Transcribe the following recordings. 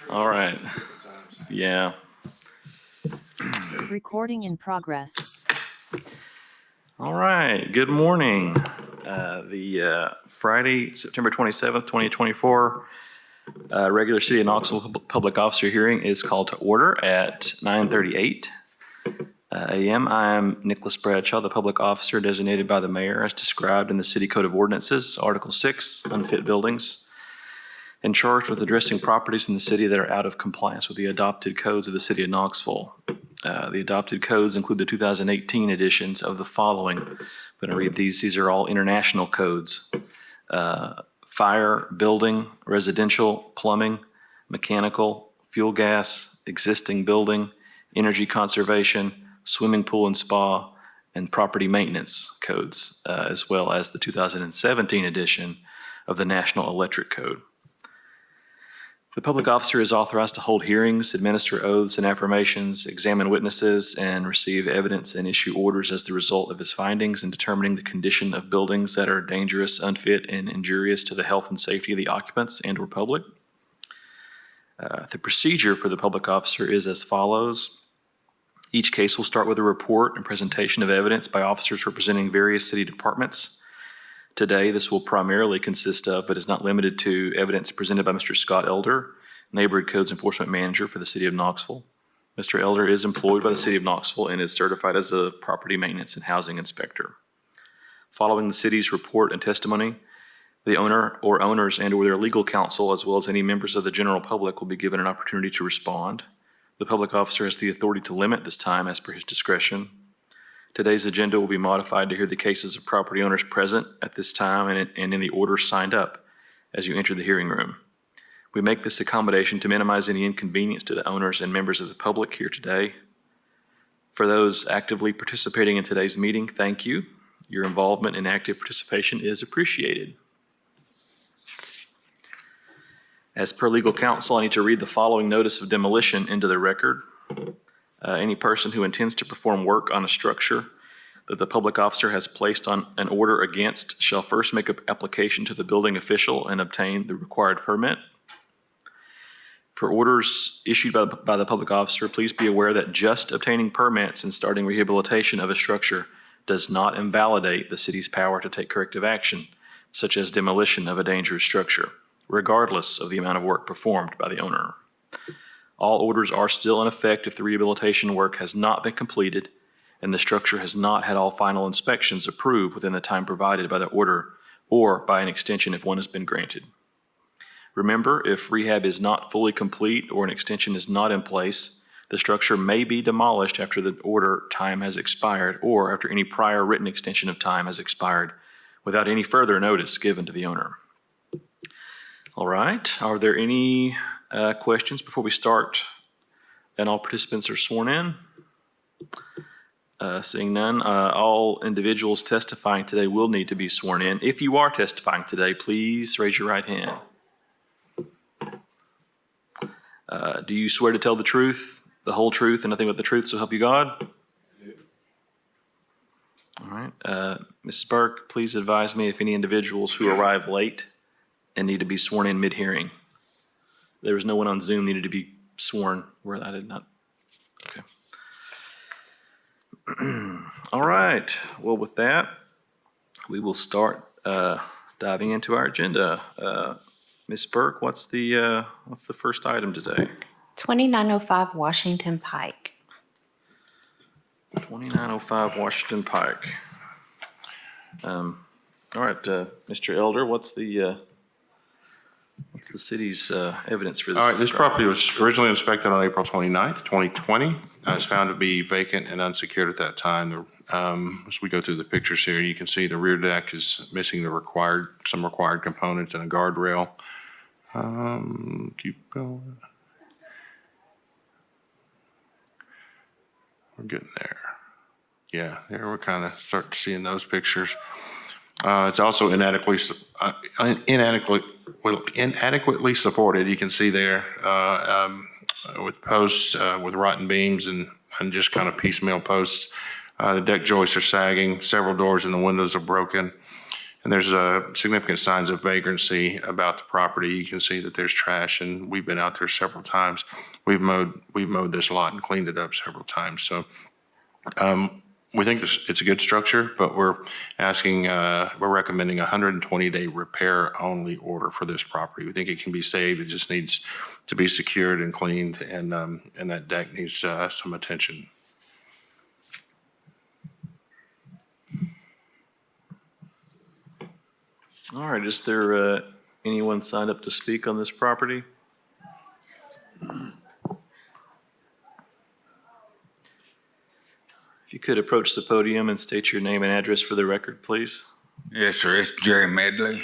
All right. Yeah. Recording in progress. All right. Good morning. The Friday, September 27th, 2024, regular City of Knoxville public officer hearing is called to order at 9:38 a.m. I am Nicholas Bradshaw, the public officer designated by the mayor as described in the City Code of Ordinances, Article 6, unfit buildings, and charged with addressing properties in the city that are out of compliance with the adopted codes of the City of Knoxville. The adopted codes include the 2018 editions of the following. I'm going to read these. These are all international codes. Fire, building, residential, plumbing, mechanical, fuel gas, existing building, energy conservation, swimming pool and spa, and property maintenance codes, as well as the 2017 edition of the National Electric Code. The public officer is authorized to hold hearings, administer oaths and affirmations, examine witnesses, and receive evidence and issue orders as the result of his findings in determining the condition of buildings that are dangerous, unfit, and injurious to the health and safety of the occupants and/or public. The procedure for the public officer is as follows. Each case will start with a report and presentation of evidence by officers representing various city departments. Today, this will primarily consist of, but is not limited to, evidence presented by Mr. Scott Elder, Neighborhood Codes Enforcement Manager for the City of Knoxville. Mr. Elder is employed by the City of Knoxville and is certified as a Property Maintenance and Housing Inspector. Following the city's report and testimony, the owner or owners and/or their legal counsel, as well as any members of the general public, will be given an opportunity to respond. The public officer has the authority to limit this time as per his discretion. Today's agenda will be modified to hear the cases of property owners present at this time and in the order signed up as you enter the hearing room. We make this accommodation to minimize any inconvenience to the owners and members of the public here today. For those actively participating in today's meeting, thank you. Your involvement and active participation is appreciated. As per legal counsel, I need to read the following notice of demolition into the record. Any person who intends to perform work on a structure that the public officer has placed on an order against shall first make an application to the building official and obtain the required permit. For orders issued by the public officer, please be aware that just obtaining permits and starting rehabilitation of a structure does not invalidate the city's power to take corrective action, such as demolition of a dangerous structure, regardless of the amount of work performed by the owner. All orders are still in effect if the rehabilitation work has not been completed and the structure has not had all final inspections approved within the time provided by the order or by an extension if one has been granted. Remember, if rehab is not fully complete or an extension is not in place, the structure may be demolished after the order time has expired or after any prior written extension of time has expired without any further notice given to the owner. All right, are there any questions before we start and all participants are sworn in? Seeing none, all individuals testifying today will need to be sworn in. If you are testifying today, please raise your right hand. Do you swear to tell the truth, the whole truth, and nothing but the truth, so help you God? All right. Mrs. Burke, please advise me if any individuals who arrive late and need to be sworn in mid-hearing. There was no one on Zoom needed to be sworn where I did not. Okay. All right. Well, with that, we will start diving into our agenda. Ms. Burke, what's the first item today? 2905 Washington Pike. 2905 Washington Pike. All right, Mr. Elder, what's the city's evidence for this? All right, this property was originally inspected on April 29th, 2020. It was found to be vacant and unsecured at that time. As we go through the pictures here, you can see the rear deck is missing some required components and a guardrail. Keep going. We're getting there. Yeah, there we're kind of start seeing those pictures. It's also inadequately supported. You can see there with posts with rotten beams and just kind of piecemeal posts. The deck joists are sagging. Several doors and the windows are broken. And And there's significant signs of vagrancy about the property. You can see that there's trash, and we've been out there several times. We've mowed this lot and cleaned it up several times. So we think it's a good structure, but we're recommending a 120-day repair-only order for this property. We think it can be saved. It just needs to be secured and cleaned, and that deck needs some attention. All right, is there anyone signed up to speak on this property? If you could approach the podium and state your name and address for the record, please. Yes, sir. It's Jerry Medley,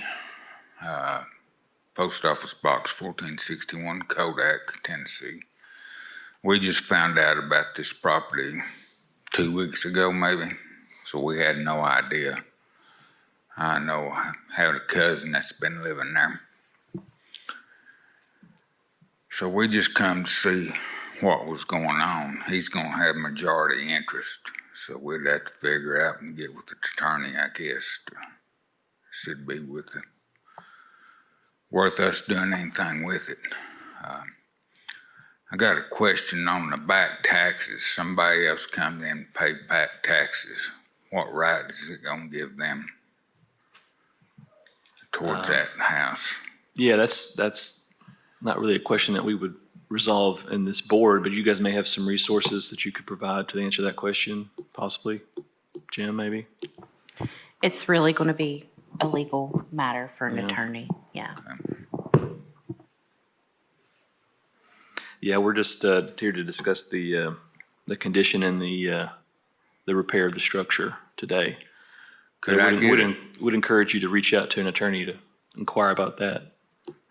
Post Office Box 1461, Kodak, Tennessee. We just found out about this property 2 weeks ago, maybe, so we had no idea. I know I have a cousin that's been living there. So we just come to see what was going on. He's going to have majority interest, so we'd have to figure out and get with the attorney, I guess, to should be with it. Worth us doing anything with it. I got a question on the back taxes. Somebody else comes in and pays back taxes. What right is it going to give them towards that house? Yeah, that's not really a question that we would resolve in this board, but you guys may have some resources that you could provide to answer that question, possibly. Jim, maybe? It's really going to be a legal matter for an attorney, yeah. Yeah, we're just here to discuss the condition and the repair of the structure today. Could I get Would encourage you to reach out to an attorney to inquire about that.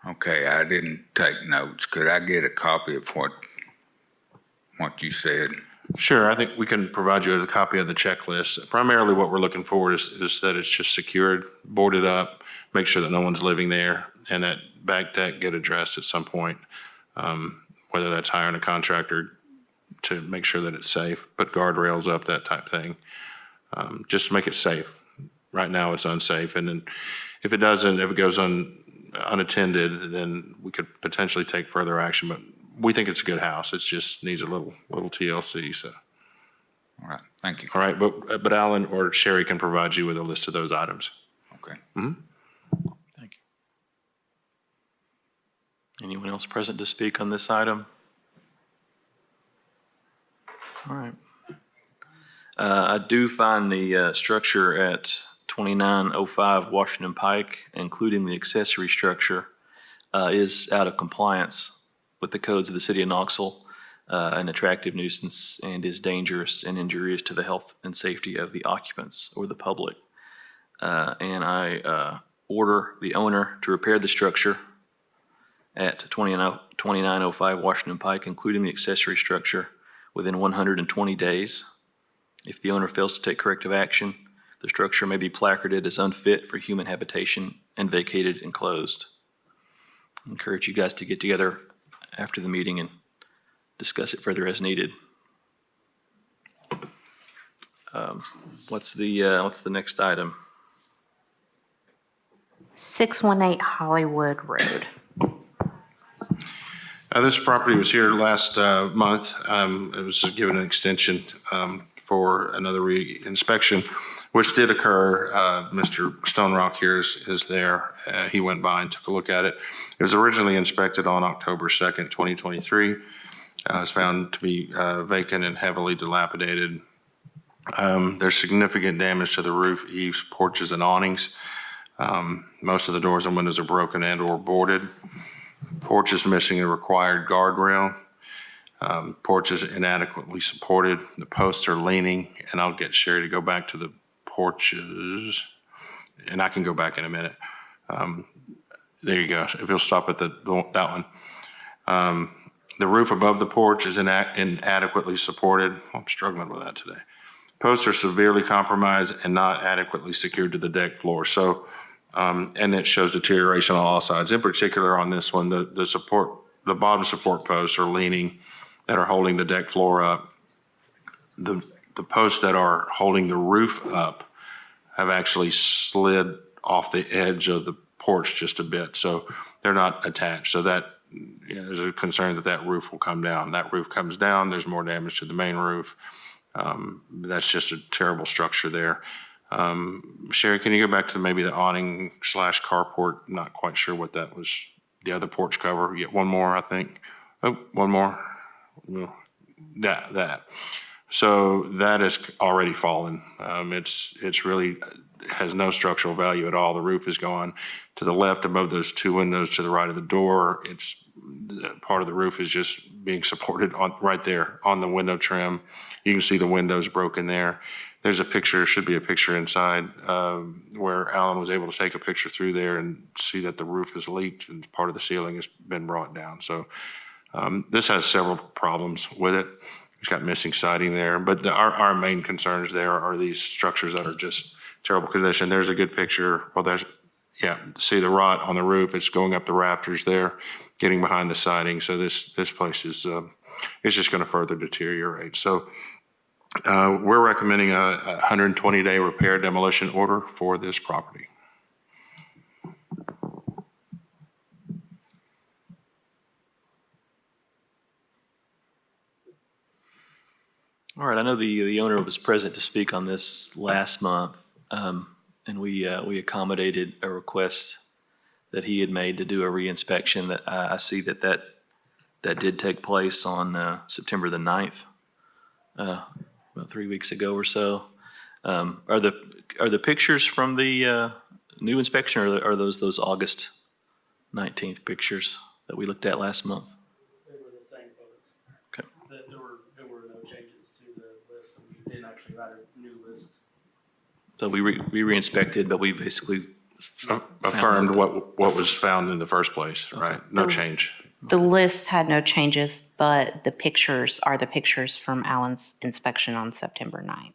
Okay, I didn't take notes. Could I get a copy of what you said? Sure, I think we can provide you with a copy of the checklist. Primarily what we're looking for is that it's just secured, boarded up, make sure that no one's living there, and that back deck get addressed at some point, whether that's hiring a contractor to make sure that it's safe, put guardrails up, that type thing, just to make it safe. Right now, it's unsafe, and then if it goes unattended, then we could potentially take further action, but we think it's a good house. It just needs a little TLC, so. All right, thank you. All right, but Alan or Sherry can provide you with a list of those items. Okay. Thank you. Anyone else present to speak on this item? All right. I do find the structure at 2905 Washington Pike, including the accessory structure, is out of compliance with the codes of the city of Knoxville, an attractive nuisance, and is dangerous and injurious to the health and safety of the occupants or the public. And I order the owner to repair the structure at 2905 Washington Pike, including the accessory structure, within 120 days. If the owner fails to take corrective action, the structure may be placarded as unfit for human habitation and vacated and closed. I encourage you guys to get together after the meeting and discuss it further as needed. What's the next item? 618 Hollywood Road. This property was here last month. It was given an extension for another re-inspection, which did occur. Mr. Stone Rock here is there. He went by and took a look at it. It was originally inspected on October 2nd, 2023. It was found to be vacant and heavily dilapidated. There's significant damage to the roof, eaves, porches, and awnings. Most of the doors and windows are broken and or boarded. Porch is missing a required guardrail. Porch is inadequately supported. The posts are leaning, and I'll get Sherry to go back to the porches, and I can go back in a minute. There you go. If you'll stop at that one. The roof above the porch is inadequately supported. I'm struggling with that today. Posts are severely compromised and not adequately secured to the deck floor. So, and it shows deterioration on all sides. In particular, on this one, the bottom support posts are leaning, that are holding the deck floor up. The posts that are holding the roof up have actually slid off the edge of the porch just a bit, so they're not attached. So that, there's a concern that that roof will come down. That roof comes down, there's more damage to the main roof. That's just a terrible structure there. Sherry, can you go back to maybe the awning / carport? Not quite sure what that was. The other porch cover. Yeah, one more, I think. Oh, one more. Well, that. So that is already fallen. It's really has no structural value at all. The roof is gone. To the left above those two windows, to the right of the door, part of the roof is just being supported on right there on the window trim. You can see the windows broken there. There's a picture, should be a picture inside, where Alan was able to take a picture through there and see that the roof is leaked and part of the ceiling has been brought down. So this has several problems with it. It's got missing siding there, but our main concerns there are these structures that are just terrible condition. There's a good picture. Well, see the rot on the roof. It's going up the rafters there, getting behind the siding. So this place is it's just going to further deteriorate. So we're recommending a 120-day repair demolition order for this property. All right, I know the owner was present to speak on this last month, and we accommodated a request that he had made to do a reinspection. That I see that did take place on September the 9th, about 3 weeks ago or so. Are the pictures from the new inspection, or are those August 19th pictures that we looked at last month? They were the same photos. Okay. There were no changes to the list, and we didn't actually write a new list. So we re-inspected, but we basically Affirmed what was found in the first place, right? No change. The list had no changes, but the pictures are the pictures from Alan's inspection on September 9th.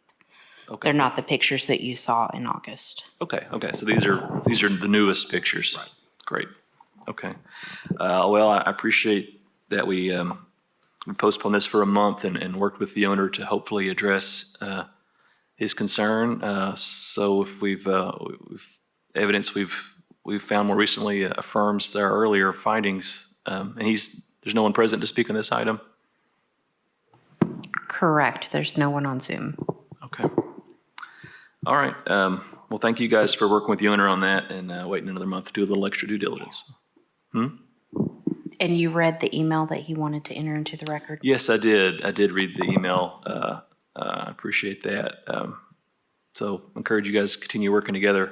Okay. They're not the pictures that you saw in August. Okay. So these are the newest pictures. Right. Great. Okay. Well, I appreciate that we postponed this for a month and worked with the owner to hopefully address his concern. So if evidence we've found more recently affirms our earlier findings, and there's no one present to speak on this item. Correct. There's no one on Zoom. Okay. All right. Well, thank you guys for working with the owner on that and waiting another month to do a little extra due diligence. And you read the email that he wanted to enter into the record? Yes, I did. I did read the email. I appreciate that. So encourage you guys to continue working together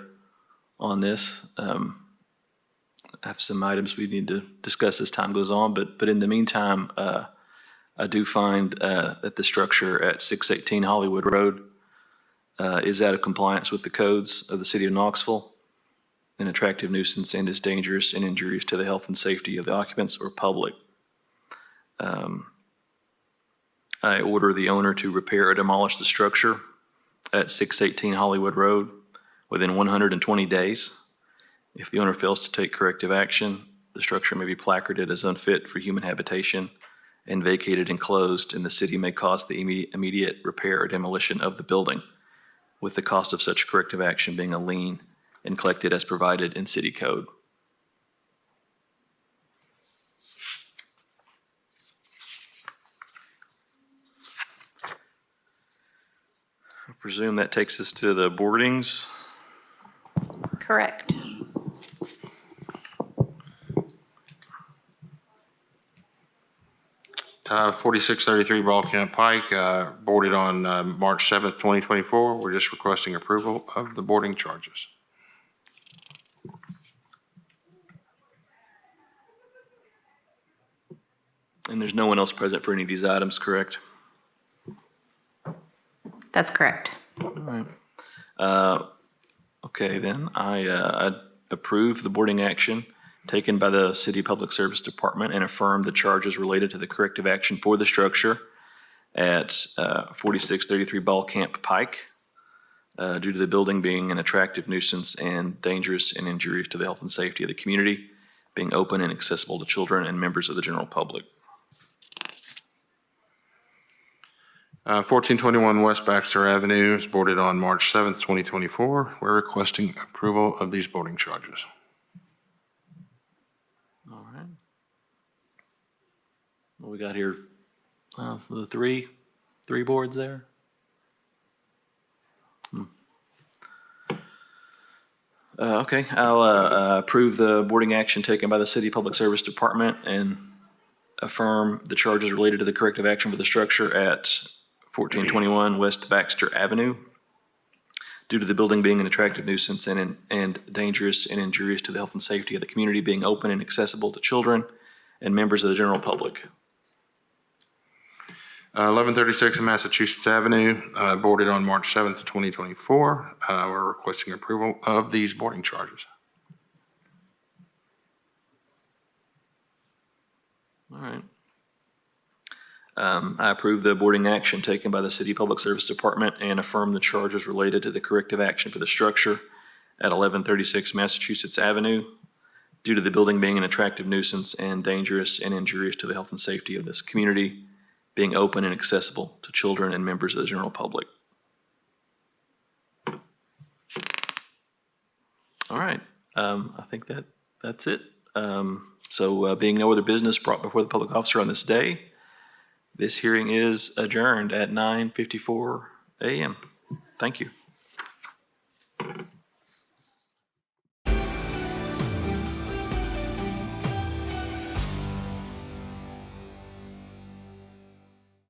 on this. I have some items we need to discuss as time goes on, but in the meantime, I do find that the structure at 618 Hollywood Road is out of compliance with the codes of the city of Knoxville, an attractive nuisance, and is dangerous and injurious to the health and safety of the occupants or public. I order the owner to repair or demolish the structure at 618 Hollywood Road within 120 days. If the owner fails to take corrective action, the structure may be placarded as unfit for human habitation and vacated and closed, and the city may cost the immediate repair or demolition of the building, with the cost of such corrective action being a lien and collected as provided in city code. I presume that takes us to the boardings. Correct. Uh, 4633 Ball Camp Pike, boarded on March 7th, 2024. We're just requesting approval of the boarding charges. And there's no one else present for any of these items, correct? That's correct. Okay, then I approve the boarding action taken by the City Public Service Department and affirm the charges related to the corrective action for the structure at 4633 Ball Camp Pike due to the building being an attractive nuisance and dangerous and injurious to the health and safety of the community, being open and accessible to children and members of the general public. 1421 West Baxter Avenue is boarded on March 7th, 2024. We're requesting approval of these boarding charges. All right. What we got here? So the three boards there. Okay, I'll approve the boarding action taken by the City Public Service Department and affirm the charges related to the corrective action for the structure at 1421 West Baxter Avenue due to the building being an attractive nuisance and dangerous and injurious to the health and safety of the community, being open and accessible to children and members of the general public. 1136 Massachusetts Avenue, boarded on March 7th, 2024. We're requesting approval of these boarding charges. All right. I approve the boarding action taken by the City Public Service Department and affirm the charges related to the corrective action for the structure at 1136 Massachusetts Avenue due to the building being an attractive nuisance and dangerous and injurious to the health and safety of this community, being open and accessible to children and members of the general public. All right, I think that's it. So being no other business brought before the public officer on this day, this hearing is adjourned at 9:54 a.m. Thank you.